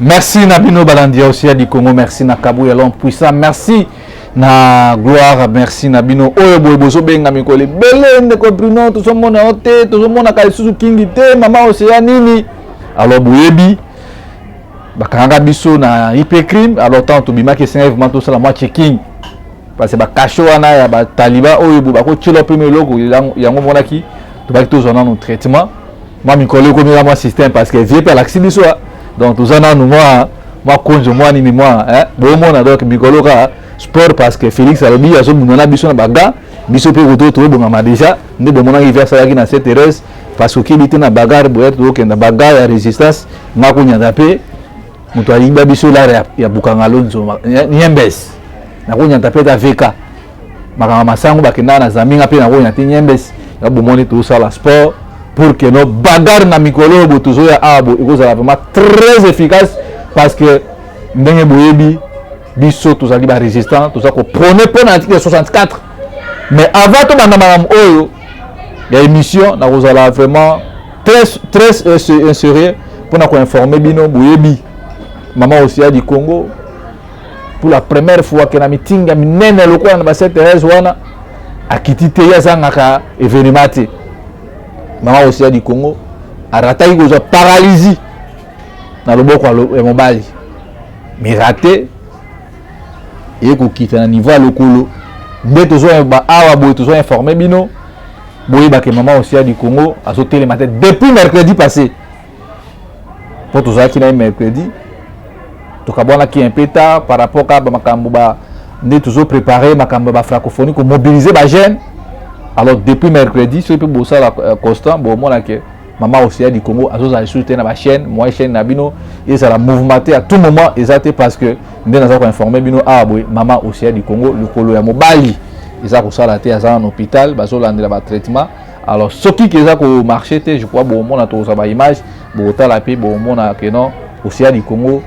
Merci Nabino Balandia aussi à du Congo, merci na Kabouya l'homme puissant, merci na gloire, merci Nabino Oyo Bozo Benga Mikole, Belé ne comprino, tout le monde a ôté, tout le monde a Kaisusu Kingité, maman aussi à Nini. Alors Bouyebi, Bakanga Bisso na hypercrime, alors tant to bima qui s'enlève tout ça la moitié king. Parce que Bakacho wana ya ba Taliban Oyo Bako Chilo premier logo, yango monaki, to ba tous on a nos traitements. Moi Mikole comme moi système parce que vieux par l'accident soit. Donc tout ça nous moi conje moi ni moi bon mon donc Mikolo ka sport parce que Félix Alobi azo munana biso na baga biso pe roto to bonga déjà ndé bon mon arrivé ça qui na cette heureuse parce que qui na bagarre boye to ke na bagarre ya résistance ngako nyanda pe muto alimba biso la ya bukanga lonzo nyembes na ko nyanda pe ta veka makama masango bakenda na zaminga pe na ko nyati nyembes ya bomoni tout ça la sport pour que nos bagarres na Mikolo botozo ya abo ekozala vraiment très efficace parce que ndenge boyebi biso tozali ba résistant toza ko prôner pour l'article 64 mais avant to banda madame oyo ya émission na kozala vraiment très sérieux pour na ko informer bino boyebi maman aussi du Congo pour la première fois que na meeting ya minene lokola na ba cette Thérèse wana akitite ya zangaka événement maman aussi du Congo a raté une paralysie dans le boko et mobali mais raté et ko quitter na niveau lokolo mais toujours ba awa boy toujours informé bino boy ba que maman aussi du Congo a sauté le matin depuis mercredi passé pour tout ça qui est mercredi to kabona qui un peu tard par rapport à makambo ba ne toujours préparé makambo ba francophonie ko mobiliser ba jeune. Alors depuis mercredi, si on peut bosser la constant, bon moi là que maman aussi du Congo a tous ajouté dans ma chaîne, moi chaîne Nabino et ça la mouvementé à tout moment exact parce que nous avons informé bino ah boy maman aussi du Congo le colo ya mobali ils ça pour ça la tête à un hôpital baso là dans traitement. Alors ce qui ça ko marché je crois bon moi na to ça ba image bon ta la paix bon moi na que non aussi du Congo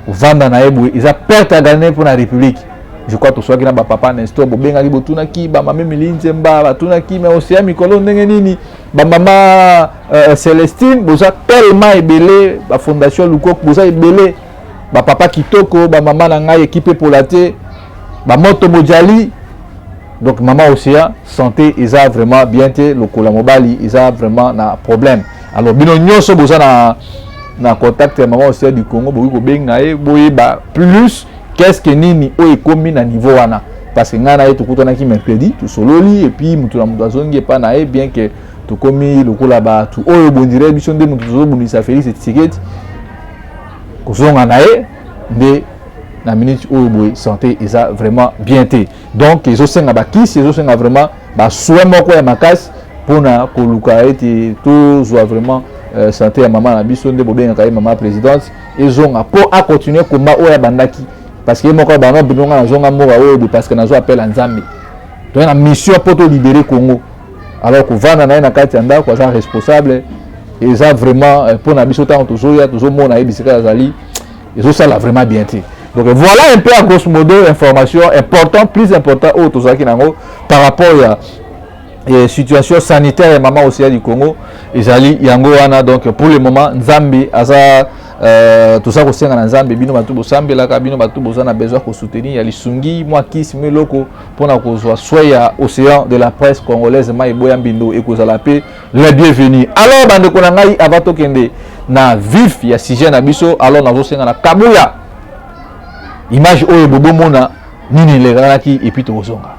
vendre na ebo ils a perte à gagner pour la République. Je crois que soit qui na ba papa Nestor bobenga ki botuna ki ba mama Milinze mba batuna ki mais aussi Mikolo ndenge nini ba mama Célestine boza tellement ebelé ba fondation Lukok boza ebelé ba papa Kitoko ba mama na ngai équipe pour la té ba moto Mojali donc maman aussi santé ils a vraiment bien té lokola mobali ils a vraiment na problème alors bino nyonso boza na contact maman aussi du Congo boyi ko benga e boyi ba plus qu'est-ce que nini o ekomi na niveau wana parce que ngana yetu kutana ki mercredi tu sololi et puis mutu na mutu azongi pa na e bien que to komi lokola ba tu oyo bondire biso nde mutu zo bundisa Félix Tshisekedi ko zonga na e nde na minute oyo boy santé eza vraiment bien té donc ezo senga ba kisi ezo senga vraiment ba soin moko ya makasi pona ko luka ete to zo vraiment santé ya maman na biso nde bobenga ka maman présidente ezonga pour à continuer combat oya bandaki parce que moi quand bana binonga na zonga moko oyo parce que nazo appel en Zambie donc la mission pour libérer Congo alors que vana na kati anda ko ça responsable et ça vraiment pour na biso tant tozoya tozomona ebisika zali et ça là vraiment bien té donc voilà un peu à grosso modo information important plus important au tozaki nango par rapport à situation sanitaire et maman aussi du Congo ezali yango wana donc pour le moment Nzambe aza tout ça aussi en Nzambe bino batu bosambela ka bino batu bozana besoin ko soutenir ya lisungi moi kisi meloko pona ko soya océan de la presse congolaise mai boya mbindo et ko zala pe le bienvenue alors bande ko ngai avato kende na vif ya sujet na biso alors nazo senga na Kabouya image oyo bobo mona nini le raki et puis to zonga.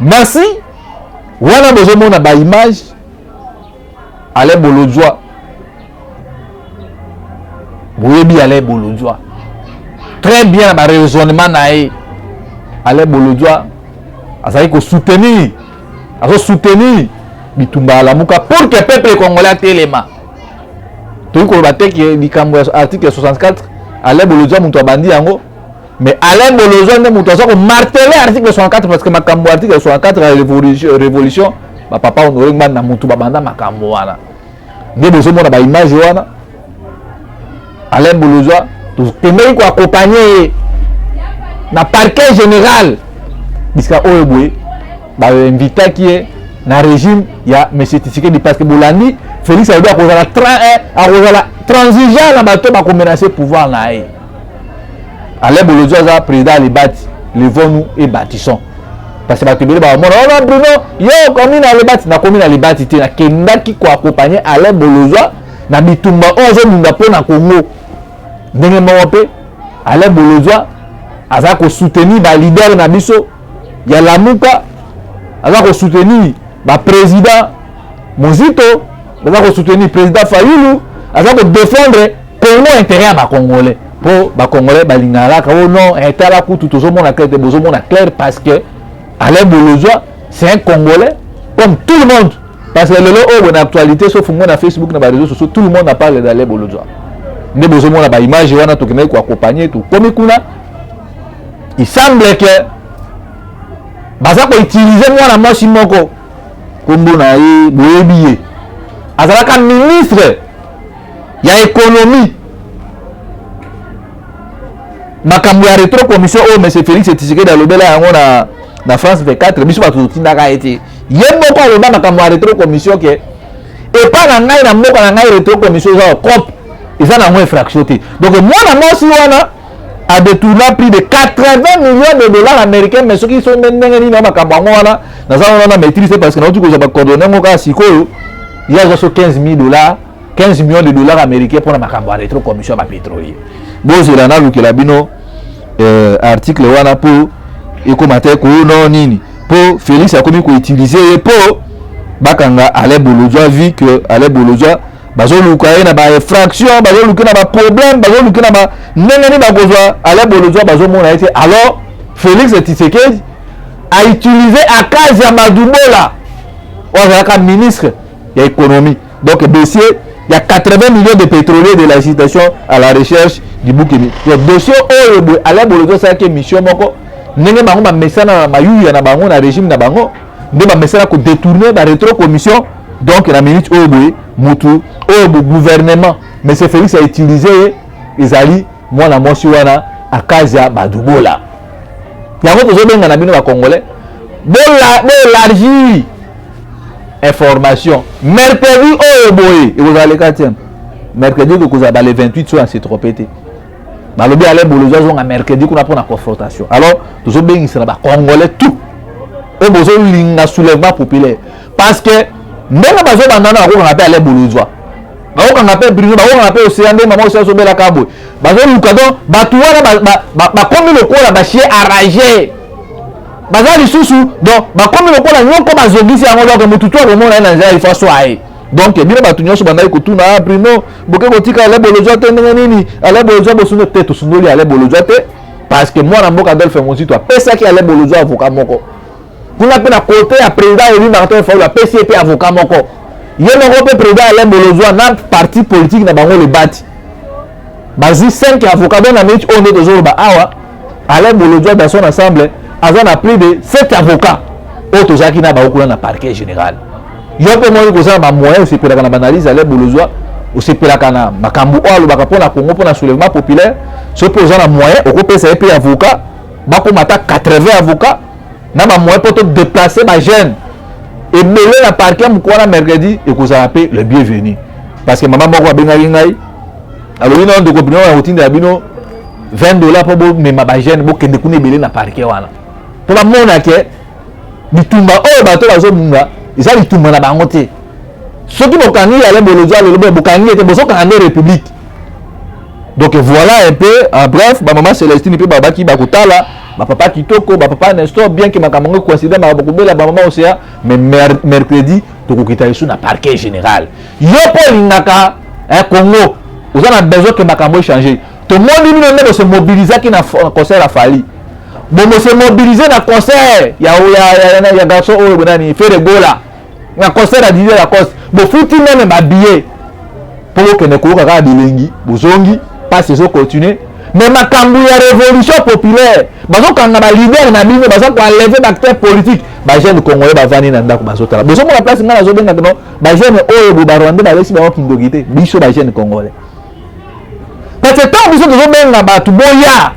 Merci. Voilà besoin de ba image. Allez bolojwa. Boyebi allez bolojwa. très bien le raisonnement naïe. Alain Bolodjoa, ça veut soutenir, Bitumba Lamuka pour que le peuple congolais ait l'élément. Tout le monde article 64, Alain Bolodjoa moutou bandi yango, mais Alain Bolodjoa ne moutou ça marteler article 64 parce que makambo article 64 révolution, papa on aurait na moutou babanda makambo wana. Nde besoin mona ba image wana. Alain Bolodjoa tout temer ko accompagner na parquet général puisque oyeboye ba invité qui est na régime ya monsieur Tshisekedi parce que Bolandi Félix a doit causer la transigeant na bato ba ko menacer pouvoir na ye. Alain Bolodjoa za président les bâti les vonu et bâtissons parce que bato bele ba mona on Bruno yo comme na les bâti na comme na les bâti te na kenda ki ko accompagner Alain Bolodjoa na bitumba ozo munda po na Congo ndenge mo pe Alain Bolodjoa aza ko soutenir ba leader na biso ya Lamuka, aza ko soutenir ba président Mozito, aza ko soutenir président Fayulu, aza ko défendre Congo intérêt ba Congolais pour ba Congolais ba lingala ka non intérêt ku tout au monde clair de besoin mon clair parce que Alain Bolodjoa c'est un Congolais comme tout le monde parce que le en actualité sauf moi na Facebook na ba réseaux sociaux tout le monde a parlé d'Alain Bolodjoa. Ne besoin mon ba image wana to kena ko accompagner tout comme kuna. Il semble que baza ko utiliser mwana mwasi moko kombo na ye boyebiye azalaka ministre ya économie makambo ya rétro commission o monsieur Félix Tshisekedi alobela yango na France 24 biso bato tindaka ete ye moko aloba makambo ya rétro commission ke epa na ngai na mboka na ngai rétro commission za COP eza na mwa infraction te donc mwana mwasi wana a détourné plus de 80 millions de dollars américains mais ceux qui sont maintenant na makambo wana na ça on a maîtrisé parce que nous tous ba coordonner ngo ka sikoyo il y a juste 15 millions de dollars américains pour la makambo rétro commission ba pétrolier bon c'est là na lukela bino article wana pour ekomate ko non nini pour Félix a commis ko utiliser pour bakanga Alain Bolodjoa vu que Alain Bolodjoa bazoluka na ba infraction bazoluka na ba problème bazoluka na ba ndenge ba kozwa Alain Bolodjoa bazomona ete alors Félix Tshisekedi a utilisé Akazi ya Madubola oza ministre de l'économie donc dossier il y a 80 millions de pétroliers de la citation à la recherche du Boukini le dossier oyo Alain Bolodjoa ça que mission moko ndenge bango ba mesana na mayuya na bango na régime na bango nde ba mesana ko détourner ba rétro commission donc la minute oyo mutu oyo gouvernement mais c'est Félix a utilisé ezali mwana mwasi wana Akazi ya Madubola yango tozobenga na bino ba congolais élargir information mercredi oyo boye ekozala 4e mercredi tokozala le 28 so c'est trop pété balobi Alain Bolodjoa zonga mercredi kuna pona confrontation alors tozobengisa na ba congolais tout oyo bozolinga soulèvement populaire parce que ndenge bazobanda na ko ngapé Alain Bolodjoa bako ngapé Bruno bako ngapé Océan ndenge mama Océan sobela kabo bazoluka donc batu wana bakomi lokola bachie arrangé baza lisusu donc bakomi lokola nyoko bazongisi yango donc mutu to komona na nzela ifaso aye donc bino batu nyonso bandai kotuna Bruno boke kotika Alain Bolodjoa te ndenge nini Alain Bolodjoa bosuno te tosundoli Alain Bolodjoa te parce que mwana mboka Adolphe Mozito apesaki Alain Bolodjoa avocat moko kuna pe na côté ya président Eli Martin Fayulu apesi pe avocat moko ye moko pe président Alain Bolodjoa na parti politique na bango le bati bazi 5 avocats dans la minute on est toujours awa Alain Bolodjoa dans son ensemble a plus de 7 avocats autres qui na ba okuna na parquet général yo pe mo ko za ba moyen c'est pour la analyse Alain Bolodjoa aussi pour la kana makambu alo baka pona Congo pona soulèvement populaire se posant na moyen oko pesa pe avocat ba ko mata 80 avocats na ba moyen pour te déplacer ba jeune et mêler la parquet mukwana mercredi et ko za pe le bienvenu parce que maman moko benga ngai alors il y a un document à routine de bino $20 pour me ma jeune bo kende kuna belé na parquet wana pour la mona ke bitumba o bato bazo munga isa bitumba na bango te soki bokani Alain Bolodjoa le lobo bokani ete boso kanga république donc voilà un peu en bref ba maman Célestine pe baba ki bakotala ba papa Kitoko ba papa Nestor bien que makamango coïncide ba bokobela ba maman Océan mais mercredi tokokita isu na parquet général yo po lingaka Congo vous avez besoin que makambo changer tout le monde se mobiliser qui na concert à Fali. Bon, se mobiliser na concert. Il y a garçon au bonani fait de gola. Na concert à Didier Lacoste. Bon, fouti même ma billet pour que ne cours pas de lengi, bozongi, pas se continuer. Mais ma cambouille révolution populaire. Bazo quand na leader na bino, bazo ko enlever acteur politique. Ba jeune congolais ba vani na ndako bazo tala. Bozo mo la place ngana zo benga no. Ba jeune oyo bo barwande ba lesi ba okindogite. Biso ba jeune congolais. Parce que tant biso zo benga ba tu boya.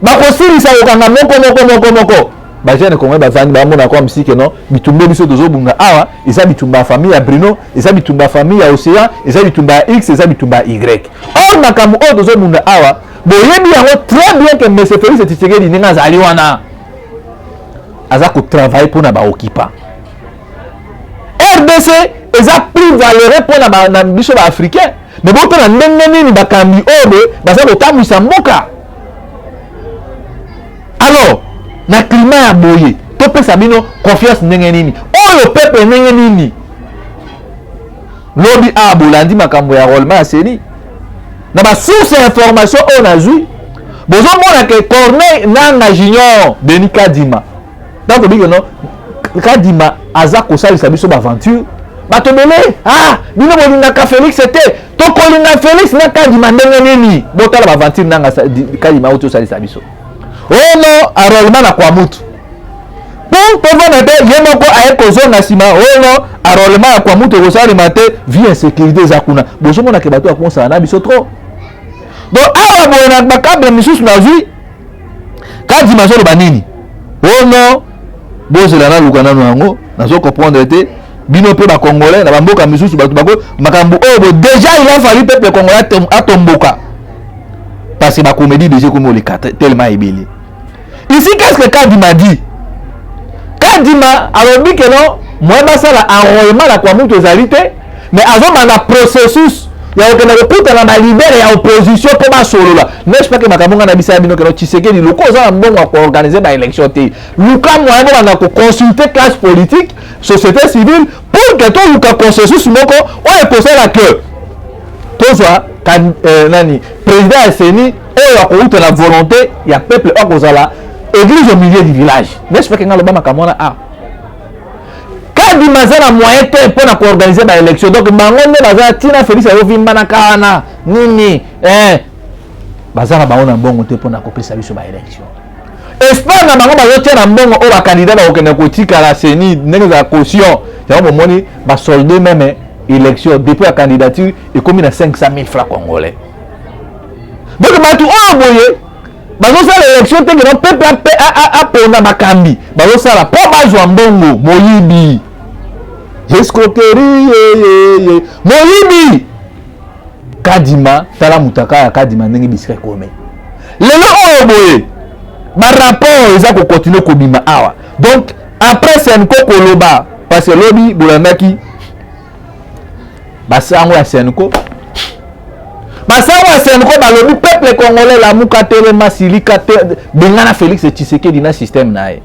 Ba ko sirisa okanga moko. Ba jeune congolais ba vani ba mona kwa msike no. Bitumbe biso zo bunga awa, eza bitumba famille ya Bruno, eza bitumba famille ya Océan, eza bitumba X, eza bitumba Y. Or makambo oyo zo bunga awa, boyebi yango très bien que M. Félix Tshisekedi ninga zali wana. Aza ko travailler pour na ba occupant. RDC eza plus valeureux pour na biso ba africain. Mais bon pe na ndenge nini bakambi obe baza ko tamwisa mboka. Alors, na climat ya boye, to pesa bino confiance ndenge nini. Oyo peuple ndenge nini. Lobi a bolandi makambo ya Rolma Seni. Na ba source information on a vu. Bozo mona ke Corneille Nanga Junior Denis Kadima. Donc biko no Kadima aza ko salisa biso ba aventure. Bato bele bino bolinga ka Félix c'était to kolinga Félix na Kadima ndenge nini. Botala ba aventure Nanga Kadima auto salisa biso. Oh non, Rolma na kwa mutu. Pour pouvoir être yemoko aye kozo na sima. Oh non, Rolma kwa mutu ko salima te vie insécurité zakuna. Bozo mona ke bato akonsa na biso trop. Donc awa boena bakable misusu na vie Kadima zo banini. Oh non, bozela na lukana nango nazo comprendre te bino pe ba congolais na bamboka misusu bato bako makambu obo déjà il a fallu peuple congolais atomboka parce que ba comédie déjà comme le tellement ébélé. Ici qu'est-ce que Kadima dit? Kadima alobi que non moi basala enrôlement la kwa mutu ezalité mais avant na processus ya okena kokuta na ba leader ya opposition pour ba solo là n'est-ce pas que makambo na bisa bino que Tshisekedi loko za mbongo ko organiser ba élection te luka moyo na ko consulter classe politique société civile pour que tout luka consensus moko on est posé la que to soit nani président Seni oyo ko la volonté ya peuple okozala église au milieu du village n'est-ce pas que ngalo ba makambo na Kadima za na moyen te pour na organiser ba élection donc bango nde baza tina Félix ayo vimba na kana nini baza na bango na mbongo te pour na kopesa biso ba élection espoir na bango bazo tia na mbongo o ba candidat ba okene kotika la Seni ndenge za caution ya momoni ba solder même élection depuis la candidature et comme na 500 000 francs congolais donc batu o boye bazo sa l'élection te que no peuple a pona makambi bazo sa la po bazwa mbongo moyibi escroquerie moyibi Kadima tala mutaka ya Kadima ndenge bisika kome lelo oyo boye ba rapport eza ko continuer ko bima awa donc après Senko koloba parce que lobi bolandaki basango ya Senko basango ya Senko balobi peuple congolais la mukatele masilika bengana Félix Tshisekedi na système nae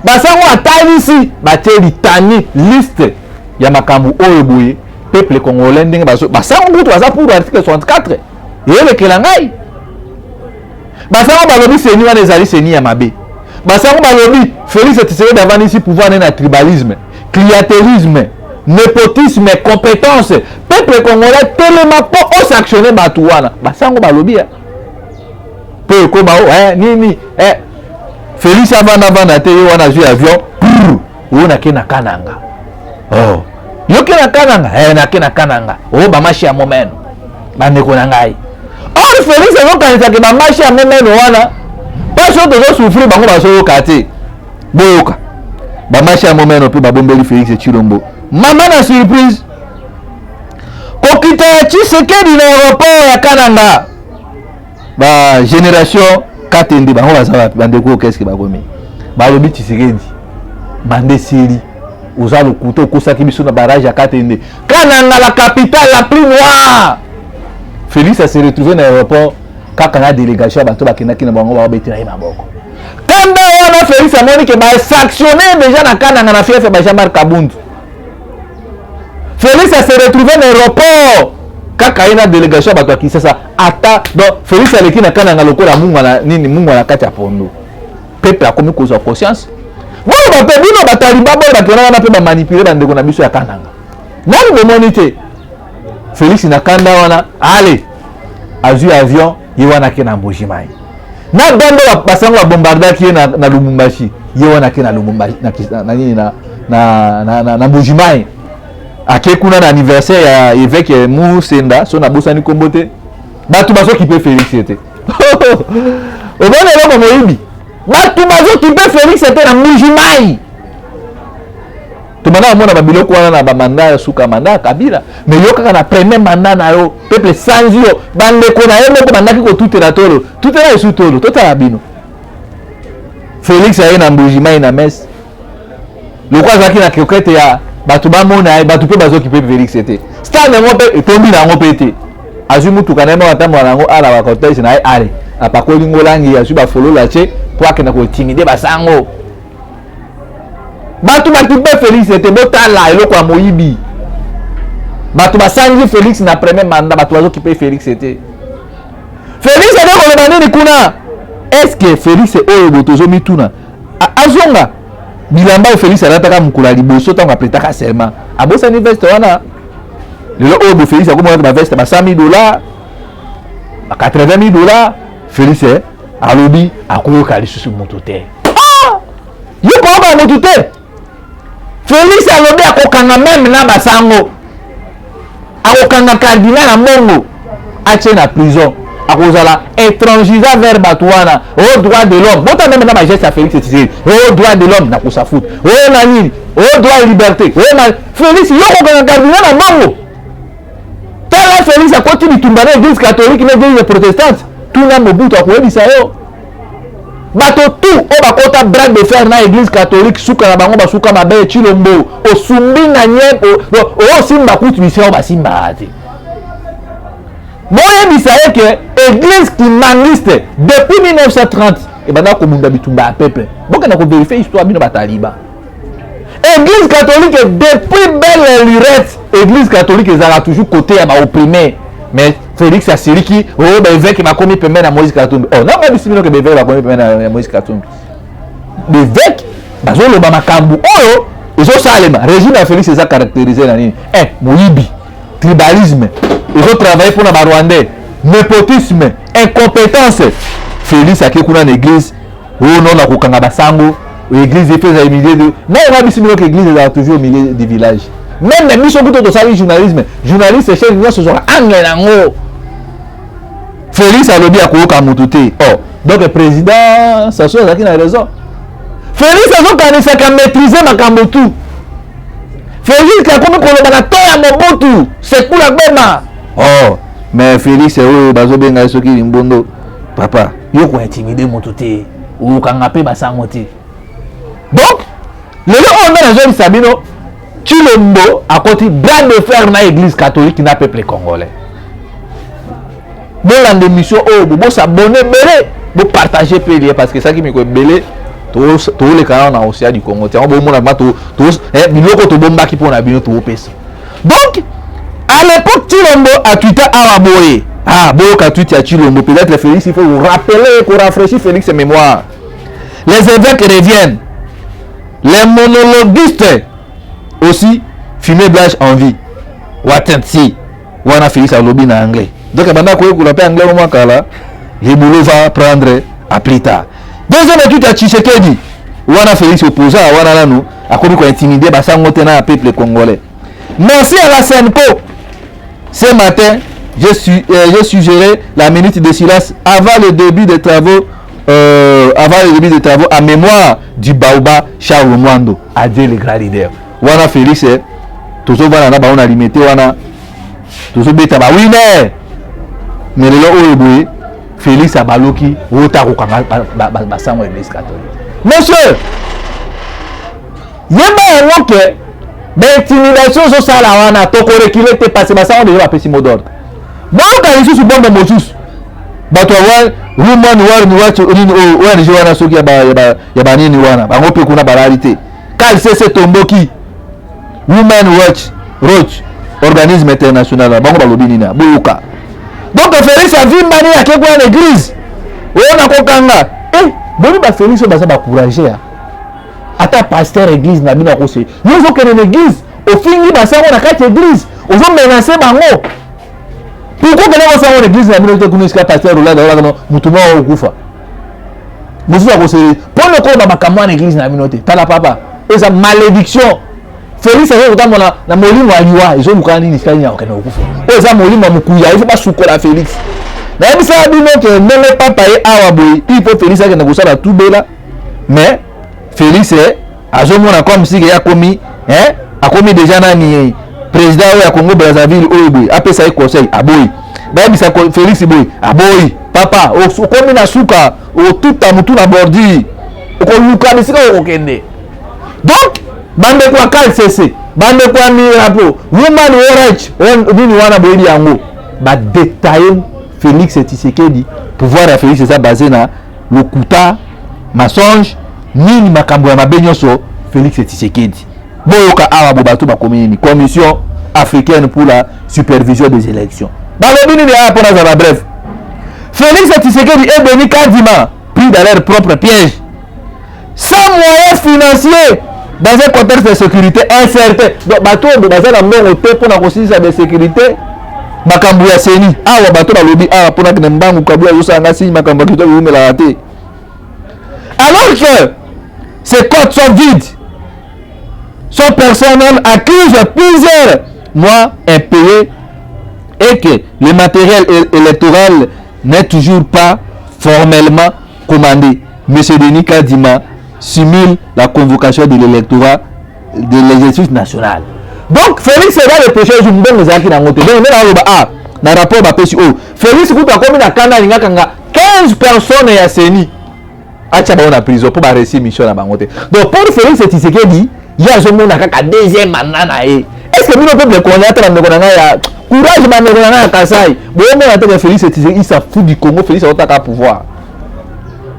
basango atalisi bateli tani liste ya makambu oyo boye peuple congolais ndenge basango butu baza pour article 64 yelekela ngai basango balobi Seni wana ezali Seni ya mabe basango balobi Félix Tshisekedi avandi ici pouvoir na tribalisme clientélisme népotisme compétence peuple congolais tellement pour sanctionner batu wana basango balobi pe ko ba nini Félix avanda te yo wana ju avion pour na kena kananga yo kena kananga na kena kananga ba mashi ya momeno bandeko na ngai or Félix yo kanisa ke ba mashi ya momeno wana pas so de souffrir bango ba so kate boka ba mashi ya momeno pe ba bombeli Félix Tshilombo mama na surprise kokita Tshisekedi na aéroport ya Kananga ba génération Katende bango baza bandeko qu'est-ce que bakomi balobi Tshisekedi bande siri oza le couteau kosaki biso na barrage ya Katende Kananga la capitale la plus noire. Félix a se retrouvé na aéroport kaka na délégation bato bakendaki na bango babetela ye maboko kanda wana Félix amoni ke ba sanctionner déjà na Kananga na fief ba Jean-Marc Kabundu. Félix a se retrouvé dans l'aéroport kaka ina délégation bato akisasa ata donc Félix aleki na kana ngalokola mungu na nini mungu na kati ya pondo peuple akomi kozwa conscience bon ba pe bino bataliba bo bakena na pe ba manipuler bandeko na biso ya kananga nani bomoni te Félix na kanda wana ale azui avion ye wana ke na Mbujimai na bando basango ba bombardaki na Lubumbashi ye wana ke na Lubumbashi na nini na Mbujimai ake kuna na anniversaire ya évêque Musenda so na bosani kombote batu baso kipe Félix était obona loko moyibi batu baso kipe Félix était na Mbujimai tumana mona babiloko wana na bamanda suka manda Kabila mais yo kaka na premier mandat na yo peuple sans yo bandeko na yo moko bandaki ko tutela tolo tutela esu tolo totala bino Félix aye na Mbujimai na messe lokwa zaki na kokete ya batu bamona batu pe bazo kipe Félix était stade ngo pe etombi na ngo pete azu mutu kana mo atamwa na ngo ala ba cortège na ale apakoli ngolangi azu ba follow la che kwa kana ko timide basango batu bakipe Félix était botala eloko ya moyibi batu basangi Félix na premier mandat batu bazo kipe Félix était Félix avait koloba nini kuna est-ce que Félix oyo botozo mituna azonga bilamba Félix alataka mukula liboso tango apretaka serment abosani veste wana lelo oyo Félix akomona ba veste ba $100,000 ba $80,000 Félix alobi akoyoka lisusu moto te yo koyoka moto te Félix alobi akokanga même na basango akokanga cardinal na mongo atie na prison akozala étrangiza vers Batouana au droit de l'homme bota même na ba geste à Félix Tshisekedi au droit de l'homme na kusa foot au na nini au droit de liberté au na Félix yoko kana cardinal na mongo tala Félix akoti bitumba na église catholique na église protestante tout na mobutu akoyebisa yo bato tout o bakota bras de fer na église catholique suka na bango basuka mabe Chilombo osumbi na nye o simba kutu bisio basimba ati moye bisaye que église qui maniste depuis 1930 et bana ko munda bitumba a peuple boka na ko vérifier histoire bino bataliba église catholique depuis belle lurette église catholique ezala toujours côté ya ba opprimé mais Félix Asiriki oh ba évêque ma komi pembe na Moïse Katumbi oh non même si bino que évêque ba komi pembe na Moïse Katumbi l'évêque bazo loba makambu oyo ezo salema régime ya Félix eza caractérisé na nini moyibi tribalisme ezo travailler pour na ba Rwandais népotisme incompétence Félix akekuna na église oh non na kokanga basango l'église est faite au milieu de non on a dit que l'église est toujours au milieu du village même les missions que tu as journalisme journaliste chef nous ce genre angle nango Félix a lobby à koyoka motuté oh donc le président ça soit qui a raison Félix a donc à maîtriser makambo tout Félix a comme koloba na to ya mobutu c'est pour la bema oh mais Félix est bazo benga soki limbondo papa yo ko intimider motuté ou kanga pe basango te donc lelo on a raison Sabino Chilombo a côté bras de fer na église catholique na peuple congolais bon la démission oh bo s'abonner belé bo partager pélé parce que ça qui me ko belé to les canaux na océan du Congo te on bo mona to biloko to bomba ki pona bino to pesa donc à l'époque Chilombo a tweeté Araboye bon ka tweet ya Chilombo peut-être Félix il faut vous rappeler pour rafraîchir Félix ses mémoires les évêques reviennent les monologuistes aussi filmer Blanche en vie watanti wana Félix a lobby na anglais donc banda ko ko la anglais au moins kala le boulot va prendre à plus tard deuxième étude à Tshisekedi wana Félix opposant wana nanu akomi ko intimider basango tena na peuple congolais merci à la Senko ce matin j'ai suggéré la minute de silence avant le début des travaux en mémoire du Baoba Charles Mwando a dit le grand leader wana Félix toujours wana na ba on a limité wana toujours beta ba winner mais le lo oboye Félix abaloki wota ko kanga ba sango église catholique monsieur yeba ngoke d'intimidation so sala wana to ko reculer te passer ba sango de ba pesi mot d'ordre bon ka ici su bombe mosus bato wa woman war ni wacho nini wana je wana soki ya ba nini wana bango pe kuna baralité kal c'est tomboki woman watch roach organisme international bango balobi nini boyoka donc Félix avimbani akekwa na église ona kokanga boni ba Félix baza ba courager ata pasteur église na bino akose yozo kene na église ofingi basango na kati église ozo menacer bango pourquoi que na basango na église na bino te kunisika pasteur olanda wala mutuma okufa musu akose pour le ko ba makamwa na église na bino te tala papa eza malédiction Félix azo kotamona na molimo aliwa ezo lukana nini sikali ya okena okufa eza molimo mukuya il faut pas sukola Félix na bisa bino ke ndenge papa ye awa boy il faut Félix akena kosala tout bela mais Félix azomona comme si ya komi akomi déjà nani président ya Congo Brazzaville oyo boy apesa ye conseil aboyi ba bisa Félix boy aboyi papa okomi na suka o tout amutu na bordi okoluka bisika okokende donc bande kwa KCC bande kwa mirapo woman right nini wana boyeli yango ba détailler Félix Tshisekedi pouvoir ya Félix eza basé na lokuta mensonge nini makambo ya mabenyoso Félix Tshisekedi boyoka awa bo bato bakomini commission africaine pour la supervision des élections balobi nini ya pona za bref Félix Tshisekedi est béni quasiment pris dans leur propre piège sans moyens financiers dans un contexte de sécurité incertain donc bato baza na mbongo te pona kosilisa de sécurité makambo ya seni awa bato balobi awa pona kene mbangu kabula yosanga si makambo kito yumela te alors que ces comptes sont vides son personnel accuse plusieurs mois impayés et que le matériel électoral n'est toujours pas formellement commandé. M. Denis Kadima simule la convocation de l'électorat de l'exercice national. Donc, Félix est là le péché, je me donne les acquis dans mon temps. Donc, dans le rapport, Félix Kouta comme na kanda 15 personnes et Seni. Acha ba na prison pour ba réussir mission na bangote. Donc, pour Félix Tshisekedi, il y a un monde kaka deuxième mandat na e. Est-ce que nous peuple connaître la ndeko na ya courage ba ndeko na Kasai. Bon, on attend Félix Tshisekedi, il s'en fout du Congo, Félix a autant pouvoir.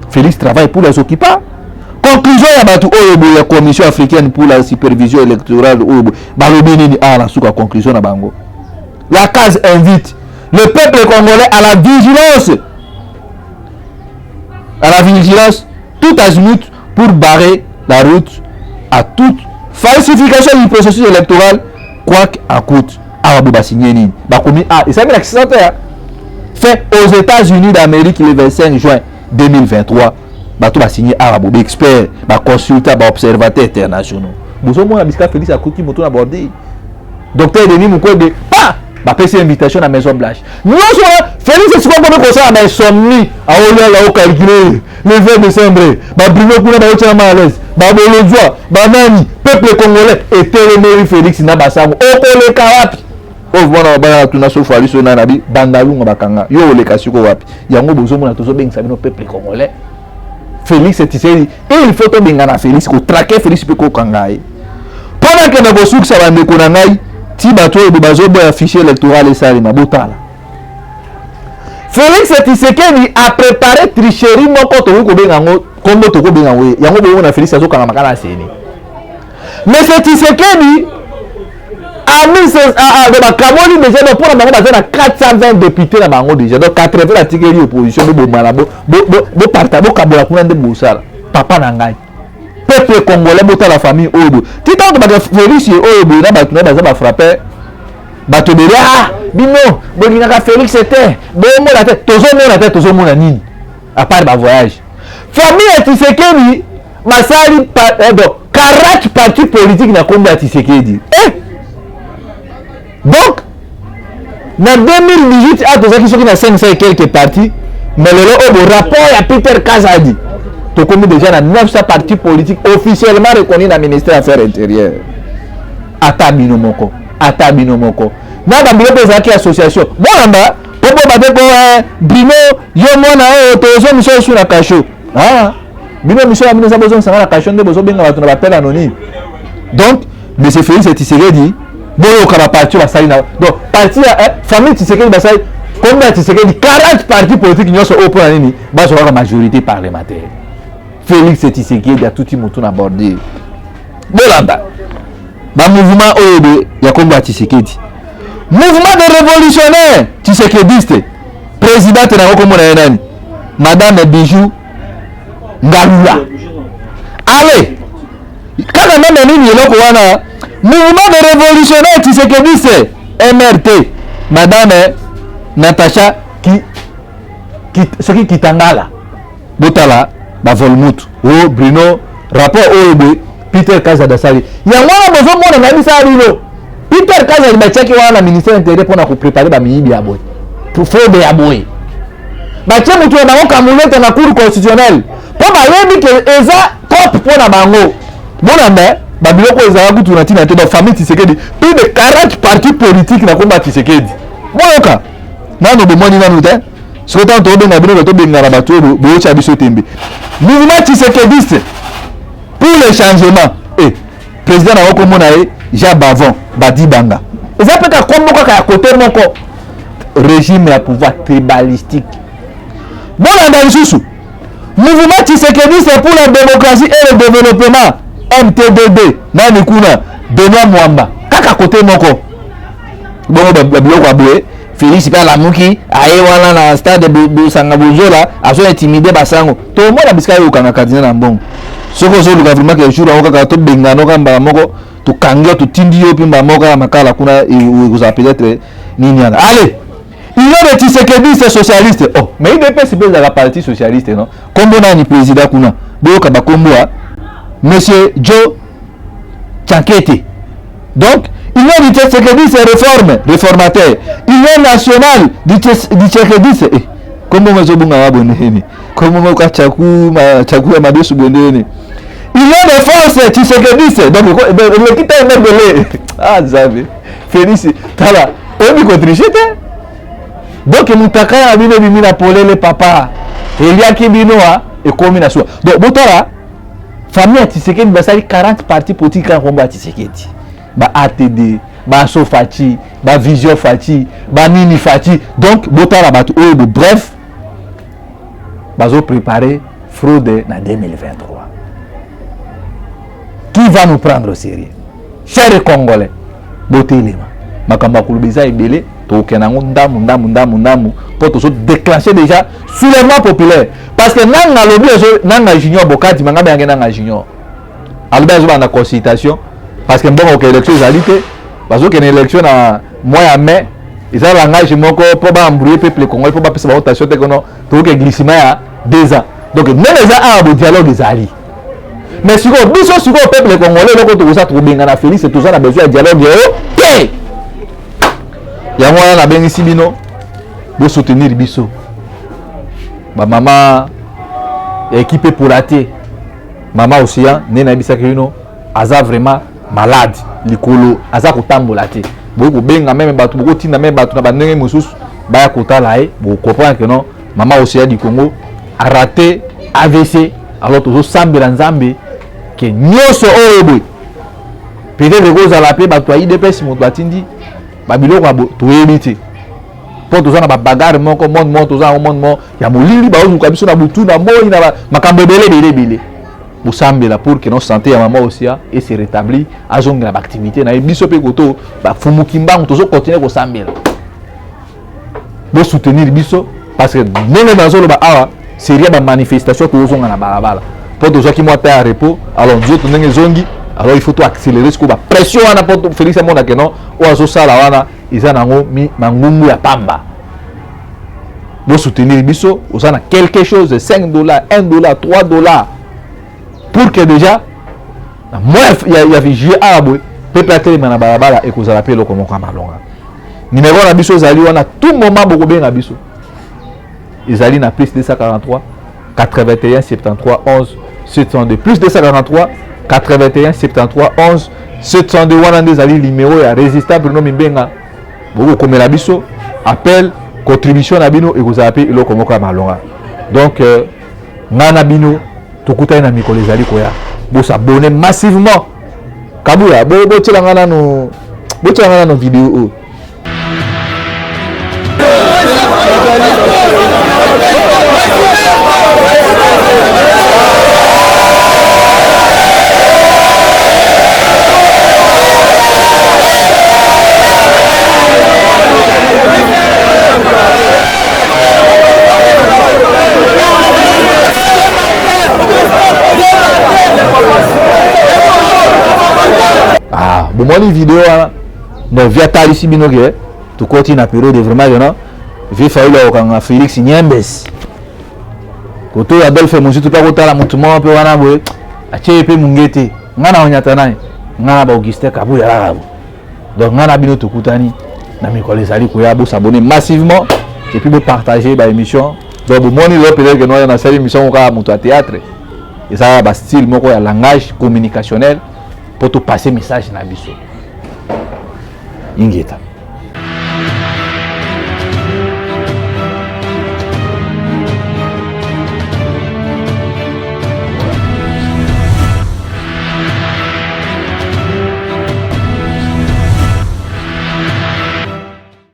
Félix travaille pour les occupants. Conclusion ya batu oyo ya commission africaine pour la supervision électorale oyo balobi nini la suka conclusion na bango. La case invite le peuple congolais à la vigilance. À la vigilance tout azimut pour barrer la route à toute falsification du processus électoral quoi qu'en coûte. Ba signé nini ba komi et ça veut dire fait aux États-Unis d'Amérique le 25 juin 2023. Bato ba signé arabo expert ba consultant ba observateur internationaux bozo mona bisika Félix akoti moto na bordé docteur Denis Mukwege ba pesi invitation à Maison Blanche non Félix c'est quoi comme ça na insomnie a ola la calculer le 20 décembre ba Bruno kuna ba ocha malaise ba bolojwa ba nani peuple congolais et téléméri Félix na basango okoleka wapi ovona ba tuna sofa liso na nabi bandalunga bakanga yo oleka siko wapi yango bozo mona tozo bengisa bino peuple congolais Félix Tshisekedi il faut to bengana Félix ko traquer Félix pe ko kangai pendant que na bosouk sa bande ko na ngai ti bato e bazo boya fichier électoral et ça na botala Félix Tshisekedi a préparé tricherie moko to ko bengango kombo to ko bengango yango bo na Félix azo kanga makala seni mais Tshisekedi a mis de bakamoli déjà pour la bango bazana 420 députés na bango déjà donc 80 la tikeli opposition bo malabo bo parta bo kabola kuna nde bosala papa na ngai peuple congolais bota la famille oyo titant de ba Félix oyo na bato na baza ba frapper bato de bino bolingaka Félix était bo mona tête tozo mona nini à part ba voyage famille Tshisekedi basali donc 40 partis politiques na komba Tshisekedi donc en 2018 à tous ceux qui na 500 et quelques partis mais le rapport à Peter Kazadi to comme déjà na 900 partis politiques officiellement reconnus dans le ministère des Affaires intérieures ata bino moko na ba bilo pesa ki association bonamba popo ba ko Bruno yo mona tozo miso sur la cacho bino miso ya mino besoin sanga la cacho nde bozo benga bato na appel anonyme donc monsieur Félix Tshisekedi boyo ka parti basali na donc parti famille Tshisekedi basali comme Tshisekedi 40 partis politiques nyoso au point nini baso ka majorité parlementaire Félix Tshisekedi a tout mutu na bordé bolanda ba mouvement oyo ya komba Tshisekedi Mouvement de révolutionnaires tshisekidiste présidente na ko mona nani madame Bijou Ngalula. Allez kaka nana nini eloko wana mouvement de révolutionnaire tshisekidiste MRT madame Natacha qui Kitangala botala ba volmutu o Bruno rapport o Peter Kazada Sali ya mwana bozo mona na bisa rilo Peter Kazada bachaki wana ministère intérieur pour na ko préparer ba miyibi ya boy pour fraude ya boy bache mutu na ko muleta na cour constitutionnelle pour ba yebi que eza top pour na bango mona me ba biloko eza kutu na tina te ba famille Tshisekedi plus de 40 partis politiques na komba Tshisekedi moyoka nano bomoni nanu te so tanto benga bino to benga na bato bo cha biso tembe mouvement Tshisekidiste pour le changement président na ko mona Jean Bavon Badi Banga eza peka kombo ka côté moko régime ya pouvoir tribalistique bona dans susu mouvement Tshisekidiste pour la démocratie et le développement MTDD nani kuna Benoît Mwamba kaka côté moko bon ba biloko aboué Félix pa lamuki aye wana na stade de Sangabuzola aso intimider basango to mona biska yo kanga kadina na mbongo soko zo luka vraiment que jour kaka to bengano kamba moko to kanga to tindi yo pimba moko makala kuna vous peut-être nini ana allez il y a des Tshisekidistes socialistes oh mais il dépend si bien de la partie socialiste non comme on a ni président kuna boka ba kombo monsieur Joe Tchankete donc Union du Tshisekidiste réformateur. Union nationale du Tshisekidiste. Comment on zobunga waboneni? Comment on kachaku ya madosu bondeni? Union des forces Tshisekidiste. Donc le kita mbele. Ah zabe. Félix tala. Obi kontrichete. Donc mutaka ya bino bimina polele papa. Elia kibinoa et komi na swa. Donc botala famille Tshisekedi basali 40 partis politiques en combat Tshisekedi. Ba ATD, ba Sofati, ba Vision Fati, ba Nini Fati. Donc, botala batu bref, bazo préparer fraude en 2023. Qui va nous prendre au sérieux? Chers Congolais, botelema. Makamba kulubiza ebele, to kenango ndamu pour to déclencher déjà soulèvement populaire parce que nanga lobi nanga junior bokati mangaba yangena nanga junior. Alba zo na consultation parce que bon ok élection égalité parce que une élection à mois en mai ils ont langage moko pour ba embrouiller peuple congolais pour ba pesa votation te kono to que glissement à 2 ans donc même les a un dialogue ezali mais si ko biso si ko peuple congolais loko to ça trop benga na Félix tout ça na besoin de dialogue te ya moi na bengi sibino bo soutenir biso ba maman équipe pour rater maman aussi né na bisaka yuno aza vraiment malade likolo aza kotambola te boko benga même bato boko tinda même bato na bandenge mususu baya kotala bo comprendre que non maman aussi du Congo a raté AVC alors tozo sambela nzambe que nyoso oyo boy peut-être que za la paix bato IDPS moto batindi babilo kwa to yebite pour toza na ba bagarre moko monde toza au monde ya molili ba ozuka biso na butu na moyi na makambo belé Boussambela pour que notre santé à maman aussi et se rétablit à zone la activité na biso pe koto ba fumukimba on toujours continuer ko sambela bo soutenir biso parce que même dans zone ba awa série ba manifestation to zonga na balabala pour tous ceux qui montent à repos alors nous autres ndenge zongi alors il faut tout accélérer ce ko ba pression wana pour Félix mona que non o azo sala wana isa nango mi mangungu ya pamba bo soutenir biso osana quelque chose de $5 $1 $3 pour que déjà moi il y a joué arabe peuple a tellement na balabala et kozala pe loko moko malonga numéro na biso zali wana tout moment boko benga biso ezali na plus 243 81 73 11 702 plus 243 81 73 11 702 wana ndezali numéro ya résistant no mimbenga boko komela biso appel contribution na bino et kozala pe loko moko malonga donc ngana bino tokutai na mikolo ezali koya bo s'abonner massivement kabuya bo tshela ngana no vidéo bomoni vidéo na via talisi binoke to koti na période vraiment non vi faula okanga Félix Nyembes koto Adolphe Muzitu pa kotala mutuma pe wana boye ache pe mungete ngana onyata naye ngana ba Augustin Kabuya la donc ngana bino tokutani na mikolo ezali koya bo s'abonner massivement et puis partager ba émission donc bomoni lo peut-être que nous na série émission ka mutu à théâtre et ça ba style moko ya langage communicationnel pour te passer message na biso ingeta